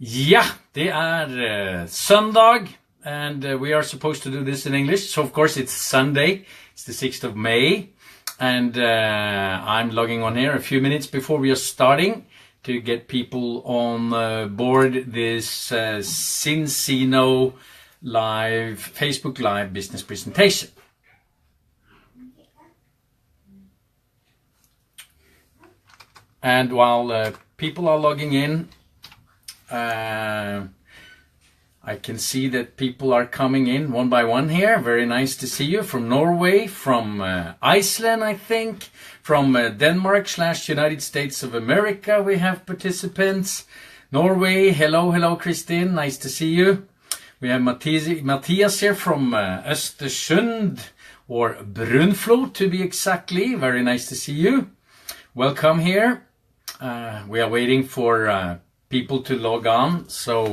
Ja, det söndag, and we are supposed to do this in English. So of course it's Sunday. It's the 6th of May, and I'm logging on here a few minutes before we are starting to get people on board this Cincino live Facebook Live business presentation. And while people are logging in, I can see that people are coming in one by one here. Very nice to see you from Norway, from Iceland, I think, from Denmark/United States of America. We have participants. Norway, hello, Christine, nice to see you. We have Matthias here from Östersund, or Brunflo to be exactly. Very nice to see you. Welcome here. We are waiting for people to log on, so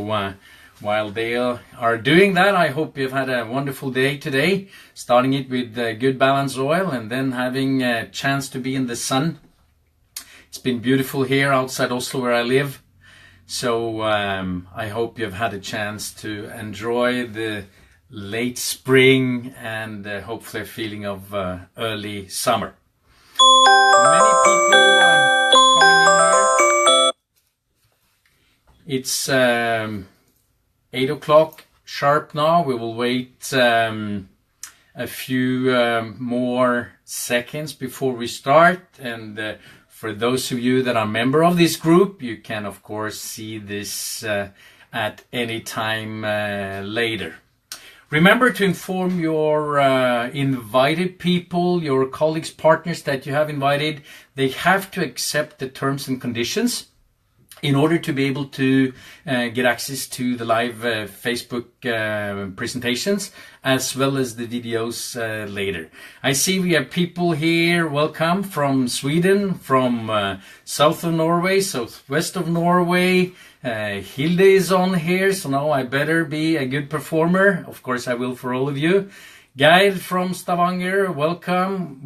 while they are doing that, I hope you've had a wonderful day today, starting it with good balance oil and then having a chance to be in the sun. It's been beautiful here outside Oslo where I live, so I hope you've had a chance to enjoy the late spring and hopefully a feeling of early summer. Many people coming in here. It's 8 o'clock sharp now. We will wait a few more seconds before we start. And for those of you that are member of this group, you can of course see this at any time later. Remember to inform your invited people, your colleagues, partners that you have invited. They have to accept the terms and conditions in order to be able to get access to the live Facebook presentations, as well as the videos later. I see we have people here, welcome, from Sweden, from south of Norway, southwest of Norway. Hilde is on here, so now I better be a good performer. Of course I will for all of you. Geir from Stavanger, welcome.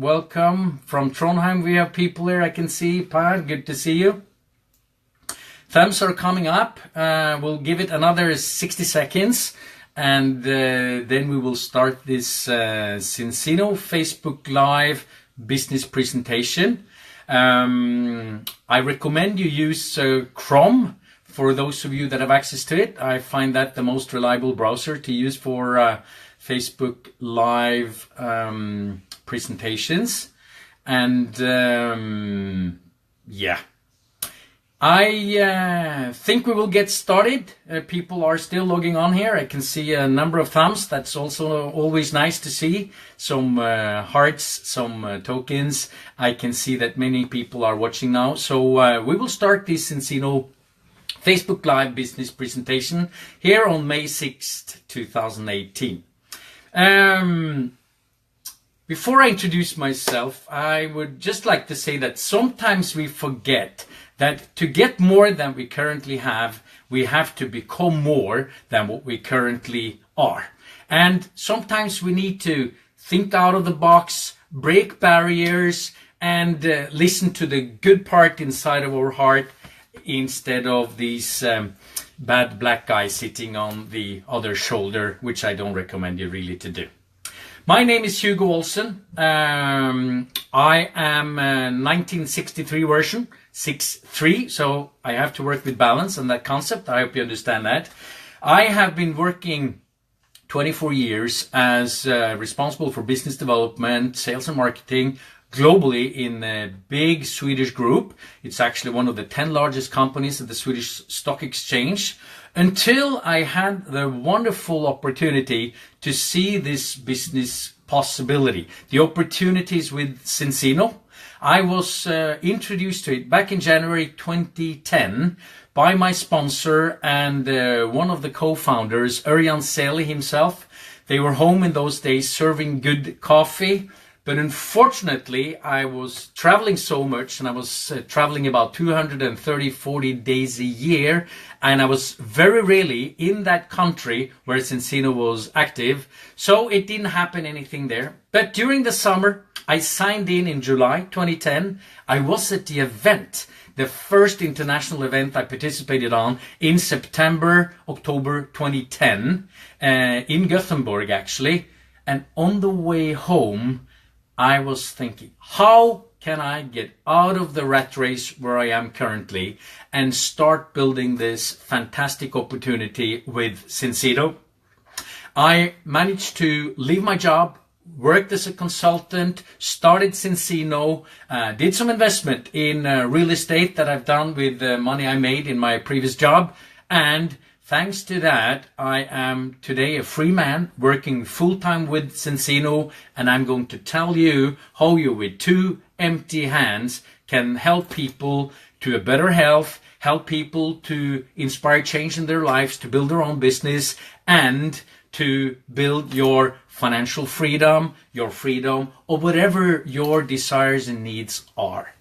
From Trondheim we have people here, I can see. Per, good to see you. Thumbs are coming up. We'll give it another 60 seconds and then we will start this Cincino Facebook Live business presentation. I recommend you use Chrome for those of you that have access to it. I find that the most reliable browser to use for Facebook Live presentations. And yeah. I think we will get started. People are still logging on here. I can see a number of thumbs. That's also always nice to see. Some hearts, some tokens. I can see that many people are watching now. So we will start this Cincino Facebook Live business presentation here on May 6th, 2018. Before I introduce myself, I would just like to say that sometimes we forget that to get more than we currently have, we have to become more than what we currently are. And sometimes we need to think out of the box, break barriers, and listen to the good part inside of our heart instead of these bad black guys sitting on the other shoulder, which I don't recommend you really to do. My name is HUGO Olsen. I am 1963 version, 6'3", so I have to work with balance and that concept. I hope you understand that. I have been working 24 years as responsible for business development, sales and marketing globally in a big Swedish group. It's actually one of the 10 largest companies at the Swedish Stock Exchange, until I had the wonderful opportunity to see this business possibility, the opportunities with Cincino. I was introduced to it back in January 2010 by my sponsor and one of the co-founders, Örjan Seli himself. They were home in those days serving good coffee. But unfortunately, I was traveling so much, and I was traveling about 40 days a year, and I was very rarely in that country where Cincino was active, so it didn't happen anything there. But during the summer, I signed in July 2010. I was at the event the first international event I participated on in September, October 2010, in Gothenburg actually. And on the way home, I was thinking, how can I get out of the rat race where I am currently and start building this fantastic opportunity with Sensino? I managed to leave my job, worked as a consultant, started Sensino, did some investment in real estate that I've done with the money I made in my previous job, and thanks to that, I am today a free man working full-time with Sensino, and I'm going to tell you how you with two empty hands can help people to a better health, help people to inspire change in their lives, to build their own business, and to build your financial freedom, or whatever your desires and needs are.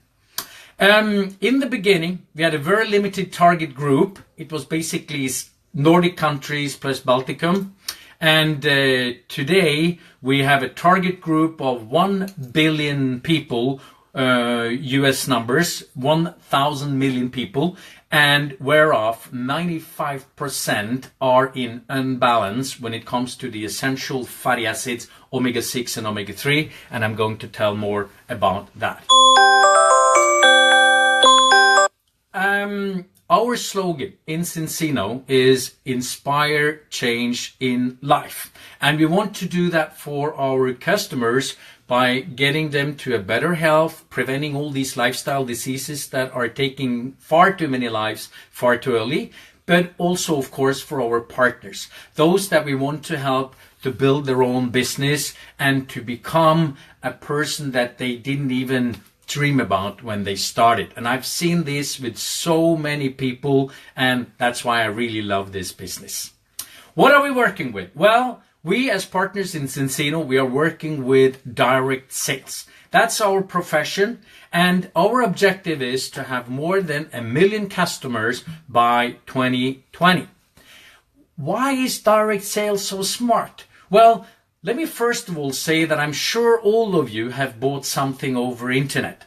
In the beginning, we had a very limited target group. It was basically Nordic countries plus Balticum. And today we have a target group of 1 billion people, US numbers, 1,000 million people, and whereof 95% are in unbalance when it comes to the essential fatty acids, omega-6 and omega-3, and I'm going to tell more about that. Our slogan in Sensino is Inspire Change in Life. And we want to do that for our customers by getting them to a better health, preventing all these lifestyle diseases that are taking far too many lives far too early, but also, of course, for our partners, those that we want to help to build their own business and to become a person that they didn't even dream about when they started. And I've seen this with so many people, and that's why I really love this business. What are we working with? Well, we as partners in Sensino, we are working with direct sales. That's our profession, and our objective is to have more than 1 million customers by 2020. Why is direct sales so smart? Well, let me first of all say that I'm sure all of you have bought something over internet.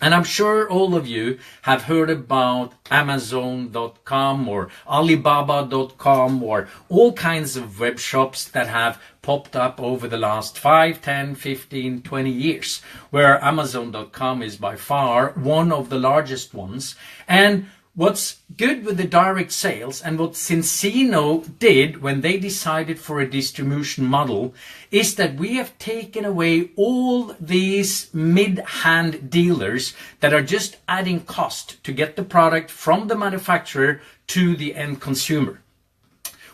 And I'm sure all of you have heard about Amazon.com or Alibaba.com or all kinds of web shops that have popped up over the last 5, 10, 15, 20 years, where Amazon.com is by far one of the largest ones. And what's good with the direct sales and what Sensino did when they decided for a distribution model is that we have taken away all these mid-hand dealers that are just adding cost to get the product from the manufacturer to the end consumer.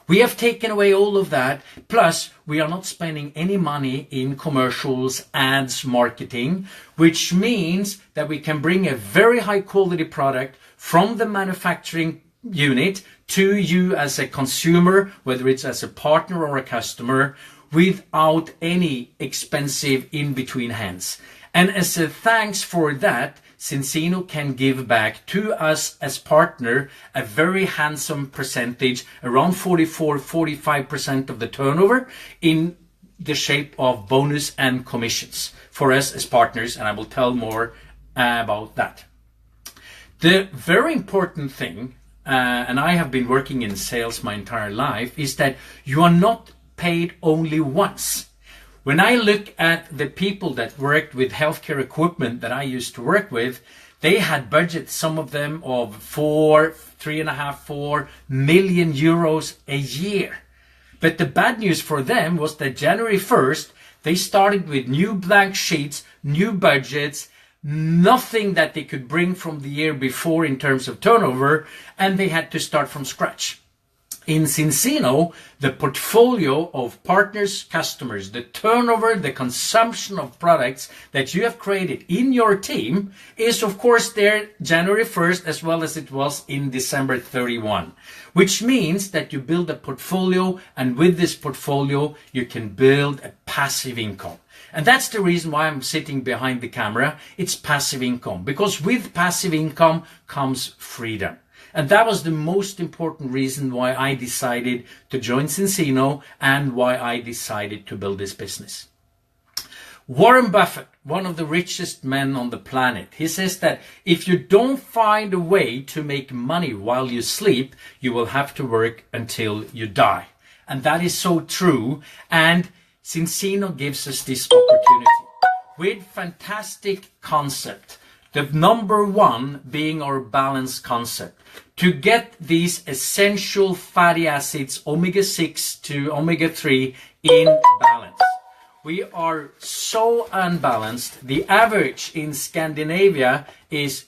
We have taken away all of that, plus we are not spending any money in commercials, ads, marketing, which means that we can bring a very high quality product from the manufacturing unit to you as a consumer, whether it's as a partner or a customer, without any expensive in-between hands. And as a thanks for that, Sensino can give back to us as partner a very handsome percentage, around 44-45% of the turnover, in the shape of bonus and commissions for us as partners, and I will tell more about that. The very important thing, and I have been working in sales my entire life, is that you are not paid only once. When I look at the people that worked with healthcare equipment that I used to work with, they had budgets, some of them of 4 million euros a year. But the bad news for them was that January 1st, they started with new blank sheets, new budgets, nothing that they could bring from the year before in terms of turnover, and they had to start from scratch. In Sensino, the portfolio of partners, customers, the turnover, the consumption of products that you have created in your team is of course there January 1st as well as it was in December 31, which means that you build a portfolio, and with this portfolio you can build a passive income. And that's the reason why I'm sitting behind the camera. It's passive income, because with passive income comes freedom. And that was the most important reason why I decided to join Sensino and why I decided to build this business. Warren Buffett, one of the richest men on the planet, he says that if you don't find a way to make money while you sleep, you will have to work until you die. And that is so true. And Cincino gives us this opportunity with fantastic concept. The number one being our balance concept. To get these essential fatty acids, omega-6 to omega-3, in balance. We are so unbalanced. The average in Scandinavia is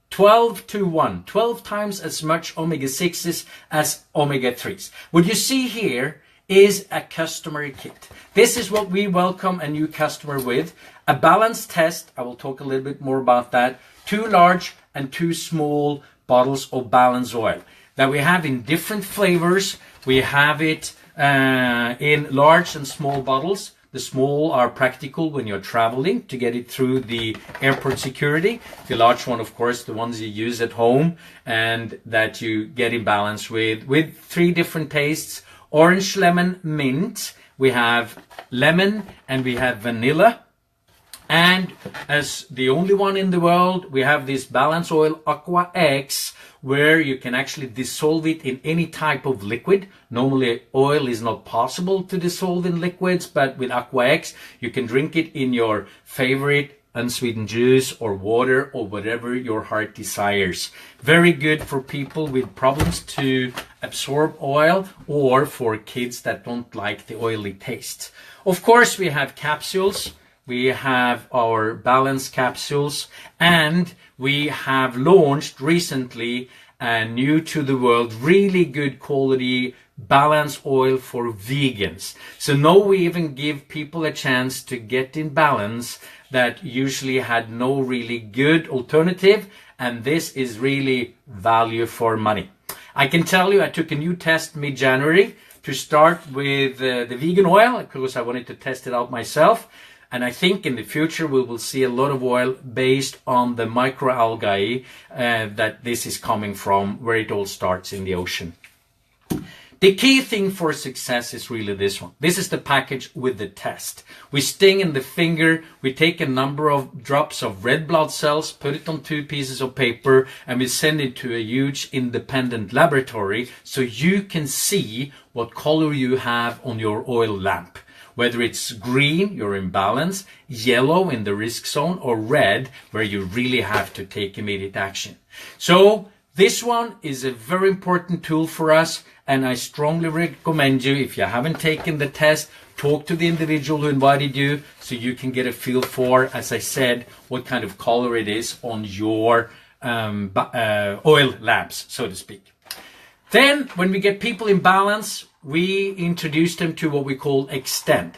12 to 1, 12 times as much omega-6s as omega-3s. What you see here is a customer kit. This is what we welcome a new customer with. A balance test, I will talk a little bit more about that. 2 large and 2 small bottles of balance oil that we have in different flavors. We have it in large and small bottles. The small are practical when you're traveling to get it through the airport security. The large one, of course, the ones you use at home and that you get in balance with 3 different tastes. Orange, lemon, mint. We have lemon and we have vanilla. And as the only one in the world, we have this balance oil Aqua X, where you can actually dissolve it in any type of liquid. Normally oil is not possible to dissolve in liquids, but with Aqua X, you can drink it in your favorite unsweetened juice or water or whatever your heart desires. Very good for people with problems to absorb oil or for kids that don't like the oily taste. Of course, we have capsules. We have our balance capsules, and we have launched recently a new to the world, really good quality balance oil for vegans. So now we even give people a chance to get in balance that usually had no really good alternative, and this is really value for money. I can tell you I took a new test mid-January to start with the vegan oil because I wanted to test it out myself. And I think in the future we will see a lot of oil based on the microalgae that this is coming from, where it all starts in the ocean. The key thing for success is really this one. This is the package with the test. We sting in the finger, we take a number of drops of red blood cells, put it on 2 pieces of paper, and we send it to a huge independent laboratory so you can see what color you have on your oil lamp. Whether it's green, you're in balance, yellow in the risk zone, or red, where you really have to take immediate action. So this one is a very important tool for us, and I strongly recommend you, if you haven't taken the test, talk to the individual who invited you so you can get a feel for, as I said, what kind of color it is on your oil lamps, so to speak. Then, when we get people in balance, we introduce them to what we call Extend.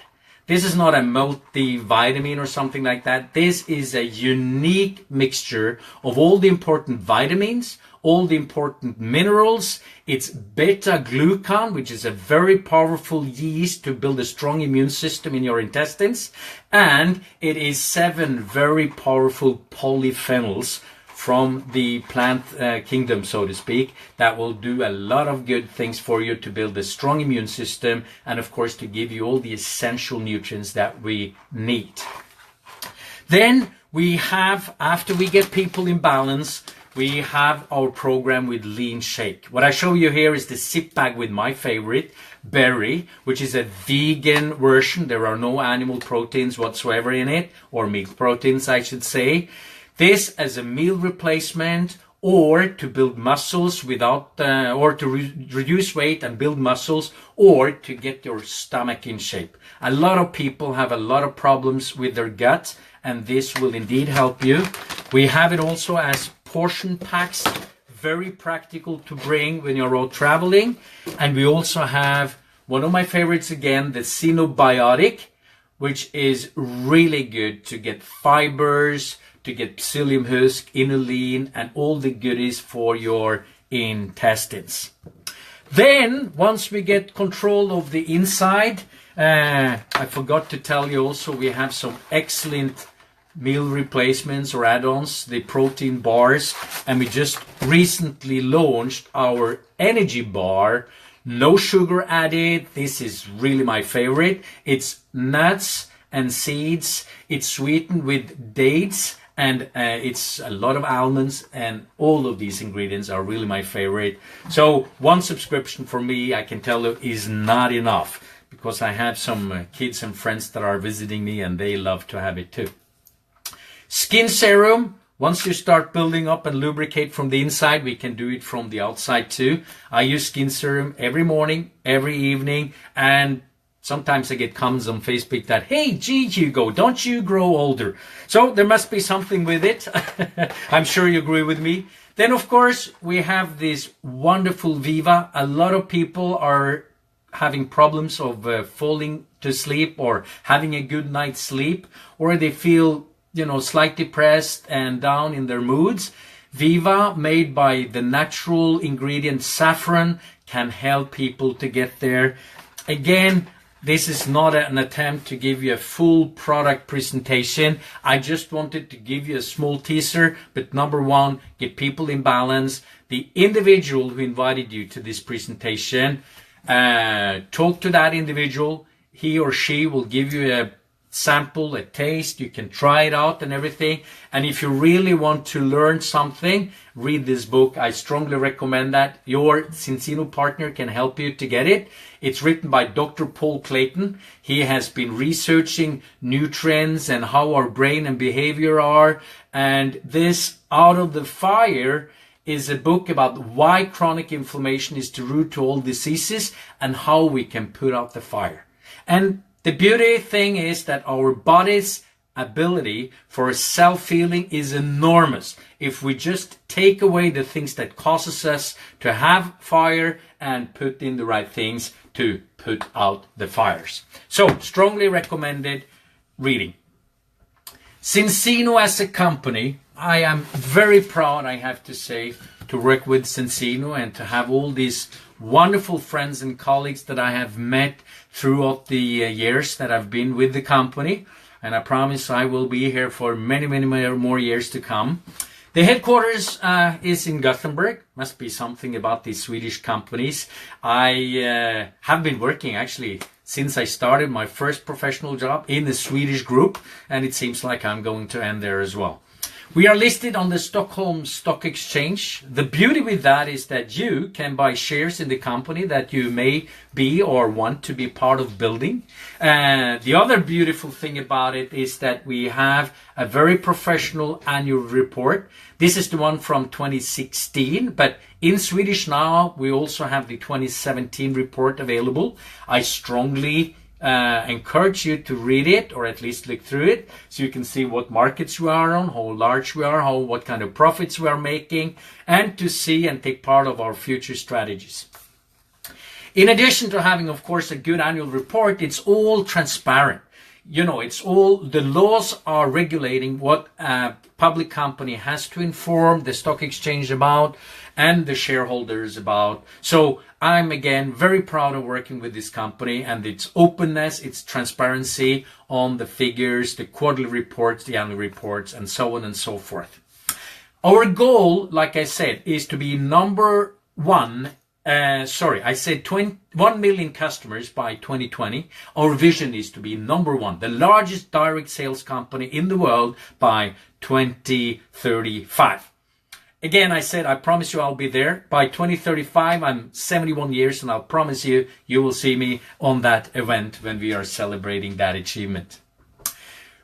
This is not a multivitamin or something like that. This is a unique mixture of all the important vitamins, all the important minerals. It's beta-glucan, which is a very powerful yeast to build a strong immune system in your intestines. And it is 7 very powerful polyphenols from the plant kingdom, so to speak, that will do a lot of good things for you to build a strong immune system and, of course, to give you all the essential nutrients that we need. Then we have, after we get people in balance, we have our program with Lean Shake. What I show you here is the sip bag with my favorite, berry, which is a vegan version. There are no animal proteins whatsoever in it, or milk proteins, I should say. This as a meal replacement or to build muscles without, or to reduce weight and build muscles, or to get your stomach in shape. A lot of people have a lot of problems with their gut, and this will indeed help you. We have it also as portion packs, very practical to bring when you're out traveling. And we also have one of my favorites again, the Xenobiotic, which is really good to get fibers, to get psyllium husk, inulin, and all the goodies for your intestines. Then, once we get control of the inside, I forgot to tell you also, we have some excellent meal replacements or add-ons, the protein bars, and we just recently launched our energy bar. No sugar added. This is really my favorite. It's nuts and seeds. It's sweetened with dates, and it's a lot of almonds, and all of these ingredients are really my favorite. So one subscription for me, I can tell you, is not enough, because I have some kids and friends that are visiting me and they love to have it too. Skin serum. Once you start building up and lubricate from the inside, we can do it from the outside too. I use skin serum every morning, every evening, and sometimes I get comments on Facebook that, hey, gee, Hugo, don't you grow older? So there must be something with it. I'm sure you agree with me. Then, of course, we have this wonderful Viva. A lot of people are having problems of falling to sleep or having a good night's sleep, or they feel, slightly depressed and down in their moods. Viva, made by the natural ingredient saffron, can help people to get there. Again, this is not an attempt to give you a full product presentation. I just wanted to give you a small teaser. But number one, get people in balance. The individual who invited you to this presentation, talk to that individual. He or she will give you a sample, a taste. You can try it out and everything. And if you really want to learn something, read this book. I strongly recommend that. Your Cincino partner can help you to get it. It's written by Dr. Paul Clayton. He has been researching nutrients and how our brain and behavior are. And this Out of the Fire is a book about why chronic inflammation is the root to all diseases and how we can put out the fire. And the beauty thing is that our body's ability for self-healing is enormous if we just take away the things that causes us to have fire and put in the right things to put out the fires. So, strongly recommended reading. Cincino as a company, I am very proud, I have to say, to work with Cincino and to have all these wonderful friends and colleagues that I have met throughout the years that I've been with the company. And I promise I will be here for many, many more years to come. The headquarters is in Gothenburg. Must be something about these Swedish companies. I have been working actually since I started my first professional job in the Swedish group, and it seems like I'm going to end there as well. We are listed on the Stockholm Stock Exchange. The beauty with that is that you can buy shares in the company that you may be or want to be part of building. The other beautiful thing about it is that we have a very professional annual report. This is the one from 2016, but in Swedish now we also have the 2017 report available. I strongly encourage you to read it, or at least look through it, so you can see what markets we are on, how large we are, what kind of profits we are making, and to see and take part of our future strategies. In addition to having, of course, a good annual report, it's all transparent. It's all, the laws are regulating what a public company has to inform the stock exchange about and the shareholders about. So I'm again very proud of working with this company and its openness, its transparency on the figures, the quarterly reports, the annual reports, and so on and so forth. Our goal, like I said, is to be number one. I said 1 million customers by 2020. Our vision is to be number one, the largest direct sales company in the world by 2035. Again, I said, I promise you I'll be there. By 2035, I'm 71 years, and I'll promise you, you will see me on that event when we are celebrating that achievement.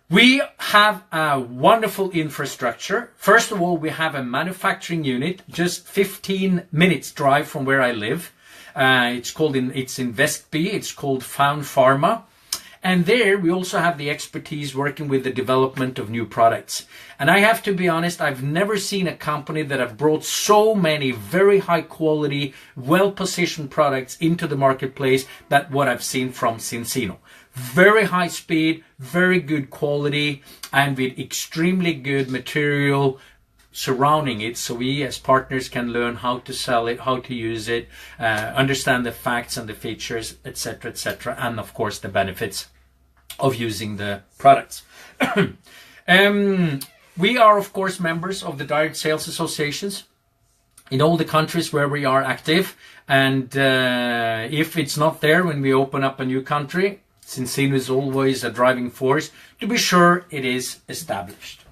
We have a wonderful infrastructure. First of all, we have a manufacturing unit just 15 minutes drive from where I live. It's in Vestby. It's called Found Pharma. And there we also have the expertise working with the development of new products. And I have to be honest, I've never seen a company that have brought so many very high quality, well-positioned products into the marketplace that what I've seen from Cincino. Very high speed, very good quality, and with extremely good material surrounding it, so we as partners can learn how to sell it, how to use it, understand the facts and the features, etc., and of course the benefits of using the products. We are of course members of the direct sales associations in all the countries where we are active, and if it's not there when we open up a new country, Cincino is always a driving force to be sure it is established.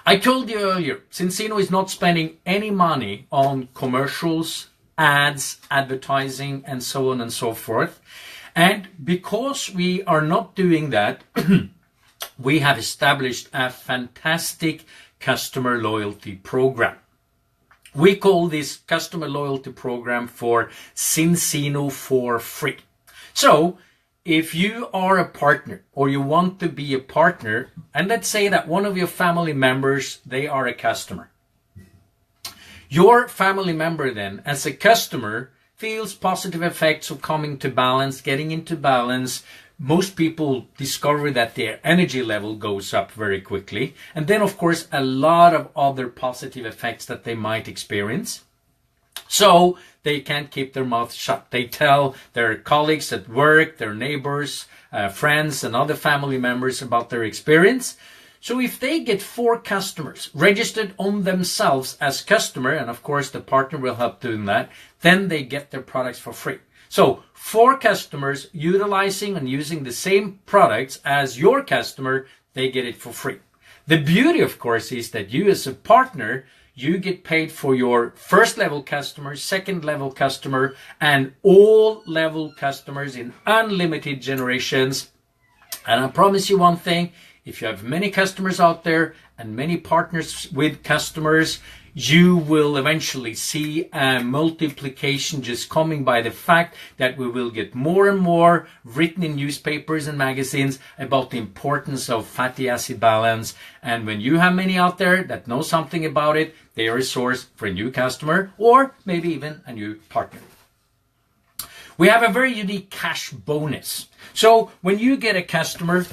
I told you earlier, Cincino is not spending any money on commercials, ads, advertising, and so on and so forth. And because we are not doing that, we have established a fantastic customer loyalty program. We call this customer loyalty program for Cincino for free. So if you are a partner or you want to be a partner, and let's say that one of your family members, they are a customer. Your family member then, as a customer, feels positive effects of coming to balance, getting into balance. Most people discover that their energy level goes up very quickly. And then, of course, a lot of other positive effects that they might experience. So they can't keep their mouth shut. They tell their colleagues at work, their neighbors, friends, and other family members about their experience. So if they get 4 customers registered on themselves as customer, and of course the partner will help doing that, then they get their products for free. So 4 customers utilizing and using the same products as your customer, they get it for free. The beauty, of course, is that you as a partner, you get paid for your first level customer, second level customer, and all level customers in unlimited generations. And I promise you one thing, if you have many customers out there and many partners with customers, you will eventually see a multiplication just coming by the fact that we will get more and more written in newspapers and magazines about the importance of fatty acid balance. And when you have many out there that know something about it, they are a source for a new customer or maybe even a new partner. We have a very unique cash bonus. So when you get a customer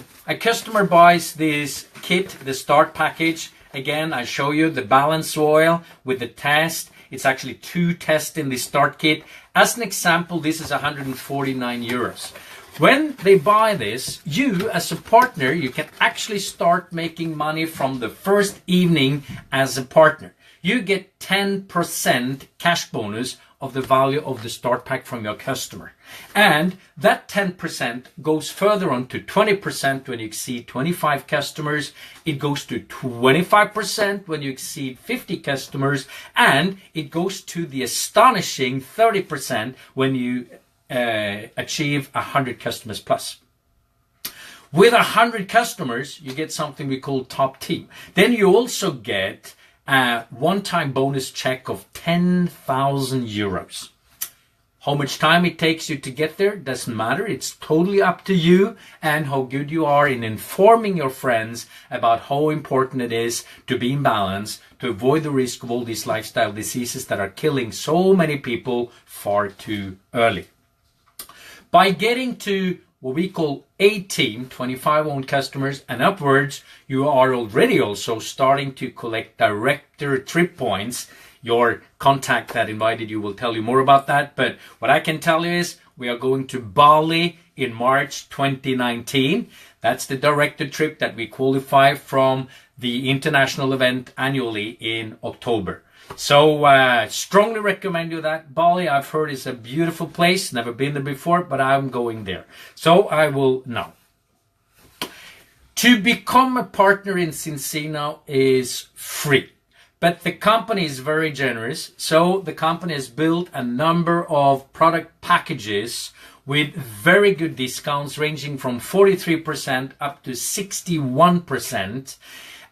buys this kit, the start package. Again, I show you the balance oil with the test. It's actually 2 tests in the start kit. As an example, this is 149 euros. When they buy this, you as a partner, you can actually start making money from the first evening as a partner. You get 10% cash bonus of the value of the start pack from your customer. And that 10% goes further on to 20% when you exceed 25 customers. It goes to 25% when you exceed 50 customers. And it goes to the astonishing 30% when you achieve 100 customers plus. With 100 customers, you get something we call top team. Then you also get a one-time bonus check of 10,000 euros. How much time it takes you to get there doesn't matter. It's totally up to you and how good you are in informing your friends about how important it is to be in balance, to avoid the risk of all these lifestyle diseases that are killing so many people far too early. By getting to what we call A team, 25 owned customers and upwards, you are already also starting to collect director trip points. Your contact that invited you will tell you more about that. But what I can tell you is we are going to Bali in March 2019. That's the director trip that we qualify from the international event annually in October. So strongly recommend you that. Bali, I've heard, is a beautiful place. Never been there before, but I'm going there. So I will now. To become a partner in Cincino is free. But the company is very generous. So the company has built a number of product packages with very good discounts ranging from 43% up to 61%.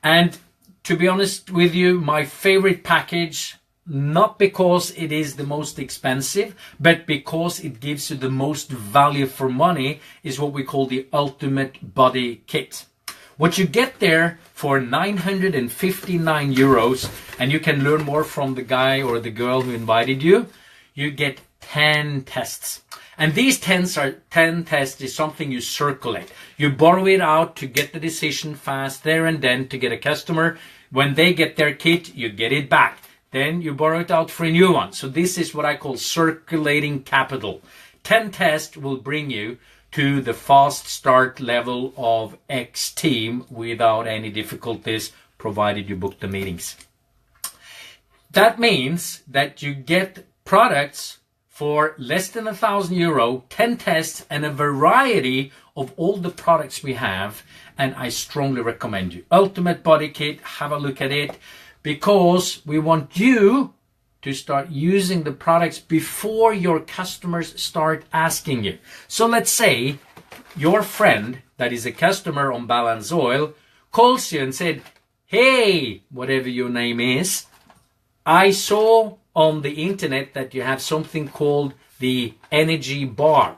And to be honest with you, my favorite package, not because it is the most expensive, but because it gives you the most value for money, is what we call the Ultimate Body Kit. What you get there for 959 euros, and you can learn more from the guy or the girl who invited you, you get 10 tests. And these 10 tests is something you circulate. You borrow it out to get the decision fast there and then to get a customer. When they get their kit, you get it back. Then you borrow it out for a new one. So this is what I call circulating capital. 10 tests will bring you to the fast start level of X team without any difficulties, provided you book the meetings. That means that you get products for less than €1,000, 10 tests and a variety of all the products we have. And I strongly recommend you. Ultimate Body Kit, have a look at it, because we want you to start using the products before your customers start asking you. So let's say your friend that is a customer on Balance Oil calls you and said, hey, whatever your name is, I saw on the internet that you have something called the energy bar.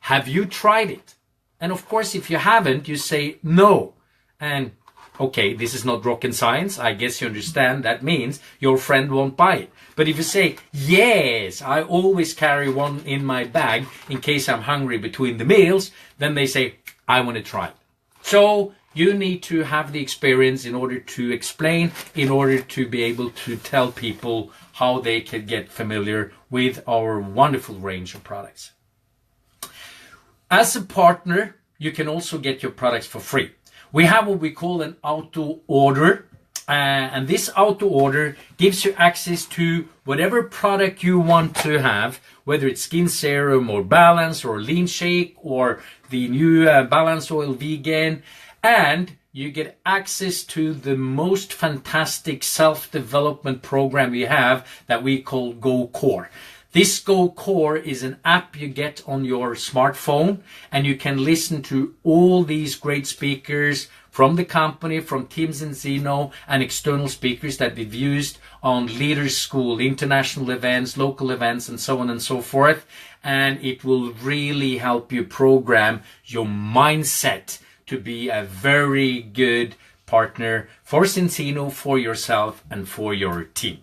Have you tried it? And of course, if you haven't, you say no. And okay, this is not rocket science. I guess you understand that means your friend won't buy it. But if you say, yes, I always carry one in my bag in case I'm hungry between the meals, then they say, I want to try it. So you need to have the experience in order to explain, in order to be able to tell people how they can get familiar with our wonderful range of products. As a partner, you can also get your products for free. We have what we call an auto order, and this auto order gives you access to whatever product you want to have, whether it's skin serum or balance or lean shake or the new Balance Oil Vegan, and you get access to the most fantastic self-development program we have that we call Go Core. This Go Core is an app you get on your smartphone, and you can listen to all these great speakers from the company, from Team Cincino, and external speakers that we've used on Leaders School, international events, local events, and so on and so forth. And it will really help you program your mindset to be a very good partner for Cincino, for yourself, and for your team.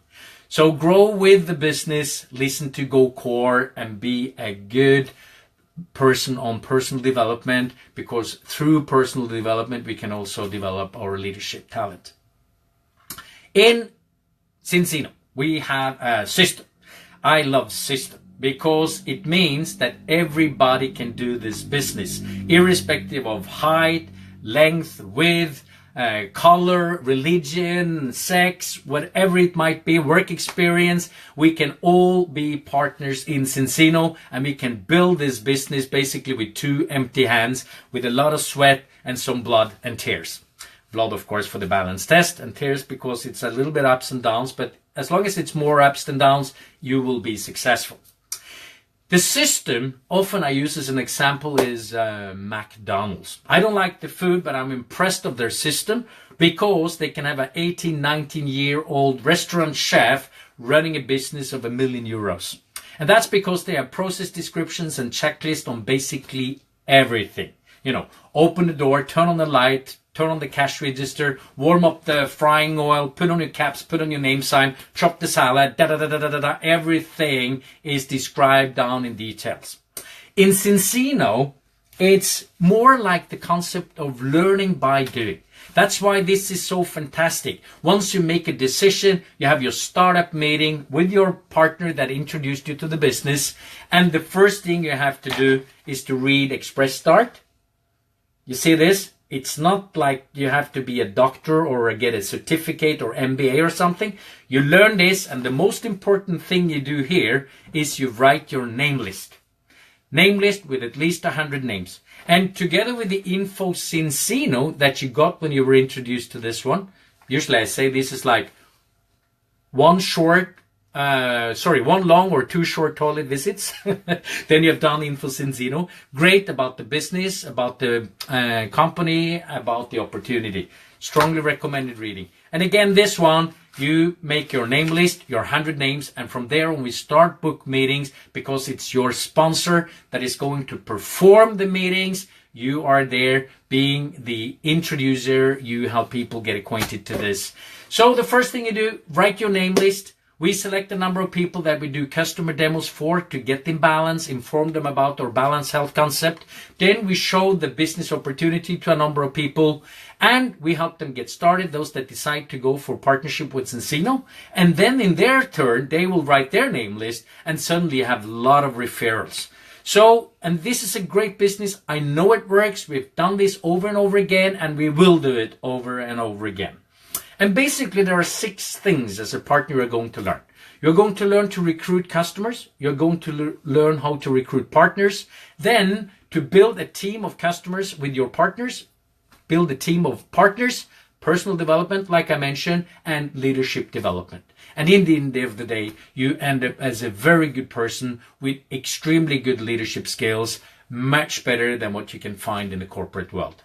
So grow with the business, listen to Go Core, and be a good person on personal development, because through personal development, we can also develop our leadership talent. In Cincino, we have a system. I love system because it means that everybody can do this business, irrespective of height, length, width, color, religion, sex, whatever it might be, work experience. We can all be partners in Cincino, and we can build this business basically with two empty hands, with a lot of sweat and some blood and tears. Blood, of course, for the balance test, and tears because it's a little bit ups and downs, but as long as it's more ups than downs, you will be successful. The system, often I use as an example, is McDonald's. I don't like the food, but I'm impressed of their system, because they can have an 18, 19-year-old restaurant chef running a business of €1 million. And that's because they have process descriptions and checklists on basically everything. You know, open the door, turn on the light, turn on the cash register, warm up the frying oil, put on your caps, put on your name sign, chop the salad, da-da-da-da-da-da. Everything is described down in details. In Cincino, it's more like the concept of learning by doing. That's why this is so fantastic. Once you make a decision, you have your startup meeting with your partner that introduced you to the business, and the first thing you have to do is to read Express Start. You see this? It's not like you have to be a doctor or get a certificate or MBA or something. You learn this, and the most important thing you do here is you write your name list. Name list with at least 100 names. And together with the info Cincino that you got when you were introduced to this one, usually I say this is like one long or two short toilet visits. Then you have done info Cincino. Great about the business, about the company, about the opportunity. Strongly recommended reading. And again, this one, you make your name list, your 100 names, and from there on we start book meetings, because it's your sponsor that is going to perform the meetings. You are there being the introducer. You help people get acquainted to this. So the first thing you do, write your name list. We select a number of people that we do customer demos for to get them balance, inform them about our balance health concept. Then we show the business opportunity to a number of people, and we help them get started, those that decide to go for partnership with Cincino. And then in their turn, they will write their name list, and suddenly you have a lot of referrals. So, and this is a great business. I know it works. We've done this over and over again, and we will do it over and over again. And basically, there are 6 things as a partner you're going to learn. You're going to learn to recruit customers. You're going to learn how to recruit partners. Then to build a team of customers with your partners, build a team of partners, personal development, like I mentioned, and leadership development. And in the end of the day, you end up as a very good person with extremely good leadership skills, much better than what you can find in the corporate world.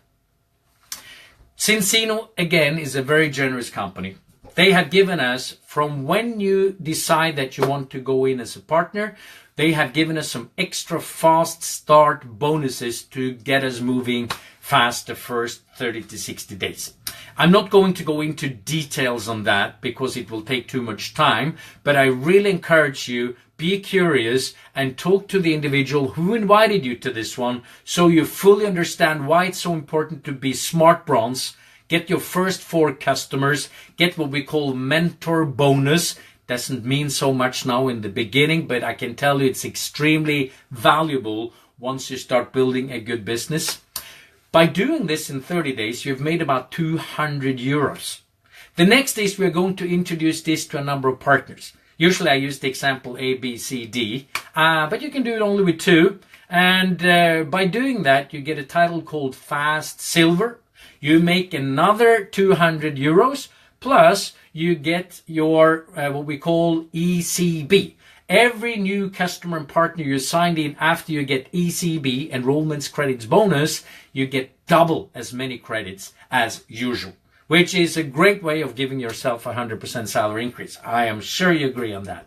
Cincino, again, is a very generous company. They have given us, from when you decide that you want to go in as a partner, they have given us some extra fast start bonuses to get us moving fast the first 30 to 60 days. I'm not going to go into details on that because it will take too much time, but I really encourage you, be curious and talk to the individual who invited you to this one so you fully understand why it's so important to be smart bronze, get your first 4 customers, get what we call mentor bonus. Doesn't mean so much now in the beginning, but I can tell you it's extremely valuable once you start building a good business. By doing this in 30 days, you've made about 200 euros. The next is we're going to introduce this to a number of partners. Usually I use the example A, B, C, D, but you can do it only with 2. And by doing that, you get a title called Fast Silver. You make another 200 euros, plus you get your what we call ECB. Every new customer and partner you signed in after you get ECB, enrollments credits bonus, you get double as many credits as usual, which is a great way of giving yourself a 100% salary increase. I am sure you agree on that.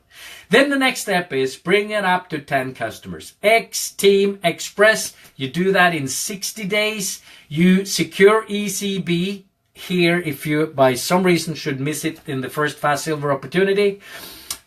Then the next step is bring it up to 10 customers. X Team Express, you do that in 60 days. You secure ECB here if you by some reason should miss it in the first Fast Silver opportunity.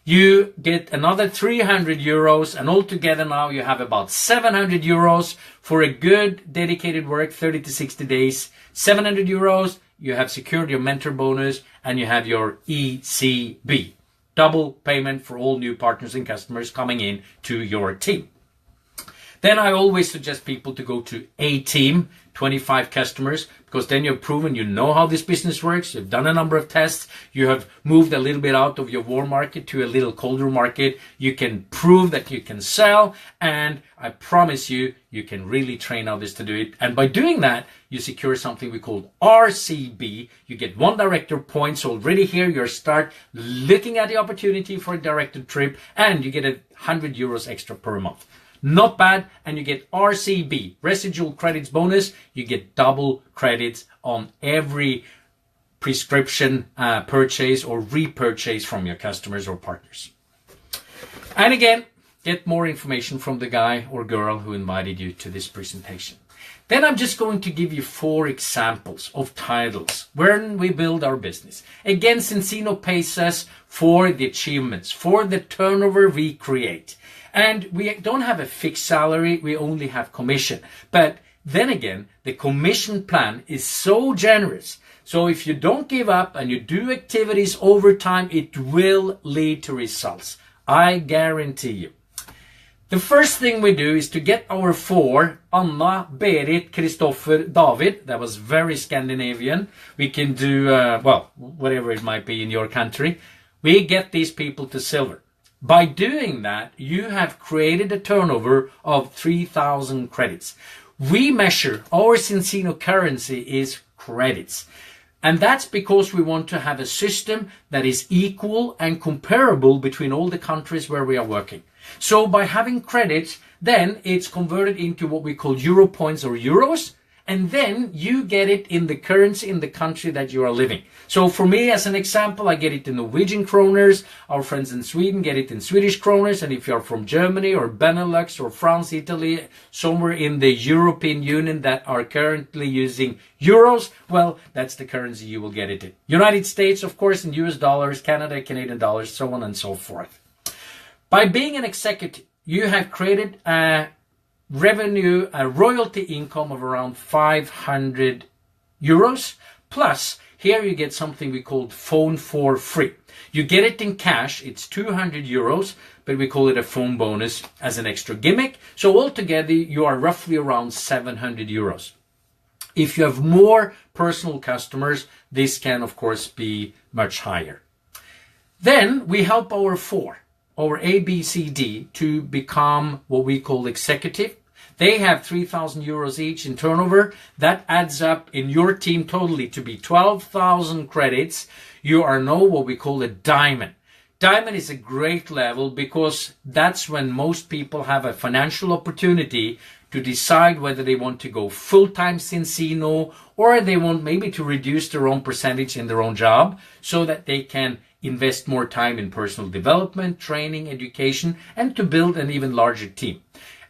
You get another 300 euros, and altogether now you have about 700 euros for a good dedicated work, 30 to 60 days. 700 euros, you have secured your mentor bonus, and you have your ECB. Double payment for all new partners and customers coming in to your team. Then I always suggest people to go to A Team, 25 customers, because then you've proven you know how this business works. You've done a number of tests. You have moved a little bit out of your warm market to a little colder market. You can prove that you can sell, and I promise you, you can really train others to do it. And by doing that, you secure something we call RCB. You get 1 director points already here. You start looking at the opportunity for a directed trip, and you get 100 euros extra per month. Not bad, and you get RCB, residual credits bonus. You get double credits on every prescription purchase or repurchase from your customers or partners. And again, get more information from the guy or girl who invited you to this presentation. Then I'm just going to give you 4 examples of titles when we build our business. Again, Cincino pays us for the achievements, for the turnover we create. And we don't have a fixed salary, we only have commission. But then again, the commission plan is so generous. So if you don't give up and you do activities over time, it will lead to results. I guarantee you. The first thing we do is to get our 4, Anna, Berit, Kristoffer, David. That was very Scandinavian. We can do, well, whatever it might be in your country. We get these people to silver. By doing that, you have created a turnover of 3,000 credits. We measure our Cincino currency is credits. And that's because we want to have a system that is equal and comparable between all the countries where we are working. So by having credits, then it's converted into what we call euro points or euros. And then you get it in the currency in the country that you are living. So for me, as an example, I get it in Norwegian kroners. Our friends in Sweden get it in Swedish kroners. And if you're from Germany or Benelux or France, Italy, somewhere in the European Union that are currently using euros, well, that's the currency you will get it in. United States, of course, in US dollars, Canada, Canadian dollars, so on and so forth. By being an executive, you have created a revenue, a royalty income of around 500 euros. Plus, here you get something we call phone for free. You get it in cash, it's 200 euros, but we call it a phone bonus as an extra gimmick. So altogether, you are roughly around 700 euros. If you have more personal customers, this can, of course, be much higher. Then we help our A, B, C, D to become what we call executive. They have 3,000 euros each in turnover. That adds up in your team totally to be 12,000 credits. You are now what we call a diamond. Diamond is a great level because that's when most people have a financial opportunity to decide whether they want to go full-time Cincino or they want maybe to reduce their own percentage in their own job so that they can invest more time in personal development, training, education, and to build an even larger team.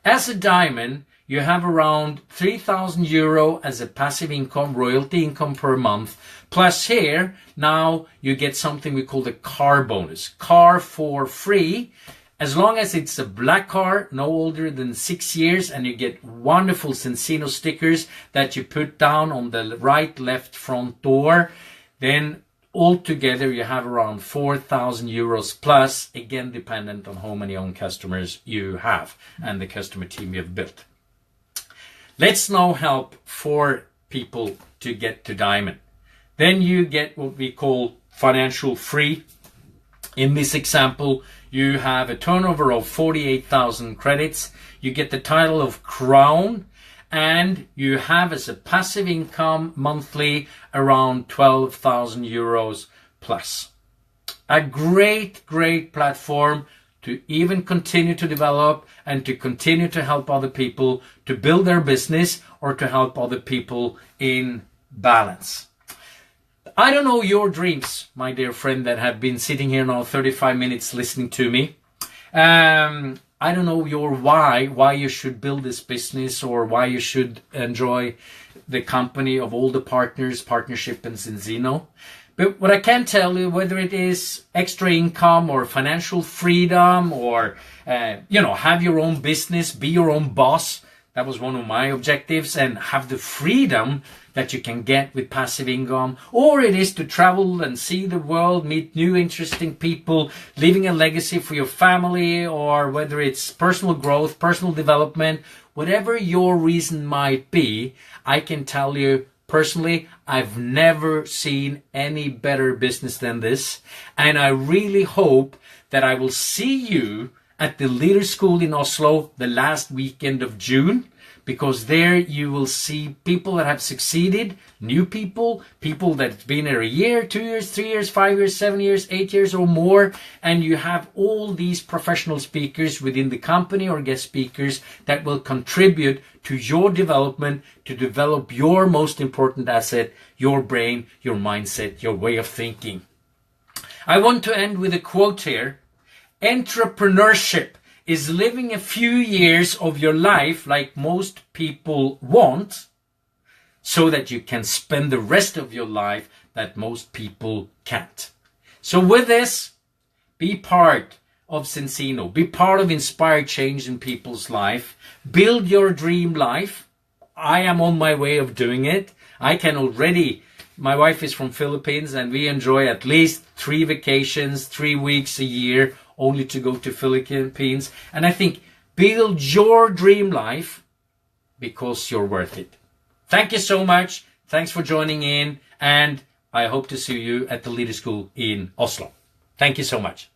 As a diamond, you have around 3,000 euro as a passive income, royalty income per month. Plus here, now you get something we call the car bonus. Car for free, as long as it's a black car, no older than 6 years, and you get wonderful Cincino stickers that you put down on the right, left front door. Then altogether you have around 4,000 euros plus, again dependent on how many own customers you have and the customer team you have built. Let's now help 4 people to get to diamond. Then you get what we call financial free. In this example, you have a turnover of 48,000 credits. You get the title of crown, and you have as a passive income monthly around 12,000 euros plus. A great platform to even continue to develop and to continue to help other people to build their business or to help other people in balance. I don't know your dreams, my dear friend that have been sitting here now 35 minutes listening to me. I don't know your why you should build this business or why you should enjoy the company of all the partnership in Cincino. But what I can tell you, whether it is extra income or financial freedom or, have your own business, be your own boss. That was one of my objectives, and have the freedom that you can get with passive income, or it is to travel and see the world, meet new interesting people, leaving a legacy for your family, or whether it's personal growth, personal development, whatever your reason might be, I can tell you personally, I've never seen any better business than this, and I really hope that I will see you at the Leader School in Oslo the last weekend of June, because there you will see people that have succeeded, new people that have been there a year, 2 years, 3 years, 5 years, 7 years, 8 years or more, and you have all these professional speakers within the company or guest speakers that will contribute to your development, to develop your most important asset, your brain, your mindset, your way of thinking. I want to end with a quote here. Entrepreneurship is living a few years of your life like most people want, so that you can spend the rest of your life that most people can't. So with this, be part of Cincino, be part of inspired change in people's life, build your dream life. I am on my way of doing it. My wife is from Philippines, and we enjoy at least 3 vacations, 3 weeks a year, only to go to Philippines. And I think build your dream life because you're worth it. Thank you so much. Thanks for joining in. And I hope to see you at the Leader School in Oslo. Thank you so much.